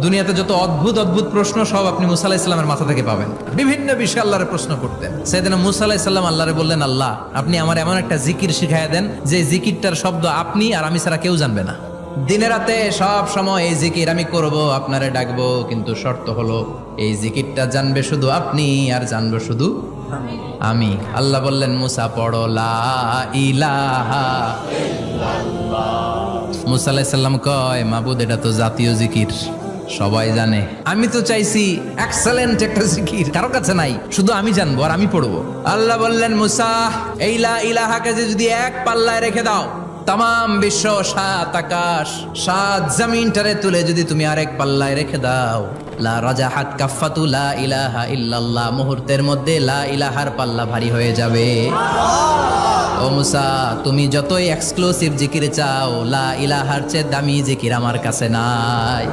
দুনিয়াতে যত অদ্ভুত অদ্ভুত প্রশ্ন সব আপনি মুসা আলাহিস সাল্লামের মাথা থেকে পাবেন। বিভিন্ন বিষয়ে আল্লাহরে প্রশ্ন করতেন। সেদিন মুসা আলাহিস সাল্লাম আল্লাহরে বললেন, আল্লাহ আপনি আমার এমন একটা জিকির শিখাইয়া দেন যে জিকিরটার শব্দ আপনি আর আমি ছাড়া কেউ জানবে না। দিনে রাতে সব সময় এই জিকির আমি করব, আপনারে ডাকবো, কিন্তু শর্ত হলো এই জিকিরটা জানবে শুধু আপনি আর জানবো শুধু আমি। আল্লাহ বললেন, মুসা পড়ো লা ইলাহা। মুসা আলাইহিস সালাম কয়, মাবুদ এটা তো জাতীয় জিকির, সবাই জানে। আমি তো চাইছি এক্সেলেন্ট একটা জিকির, কারো কাছে নাই, শুধু আমি জানবো আর আমি পড়বো। আল্লাহ বললেন, মুসা এই লা ইলাহাকে যদি এক পাল্লায় রেখে দাও, তাম বিশ্ব, 7 আকাশ 7 জমিনটারে তুলে যদি তুমি আরেক পাল্লায় রেখে দাও, লা রাজাহাত কাফাতু লা ইলাহা ইল্লাল্লাহ, মুহূর্তের মধ্যে লা ইলাহার পাল্লা ভারী হয়ে যাবে। ও মুসা, তুমি যতই এক্সক্লুসিভ জিকির চাও, লা ইলাহার চেয়ে দামি জিকির আমার কাছে নাই।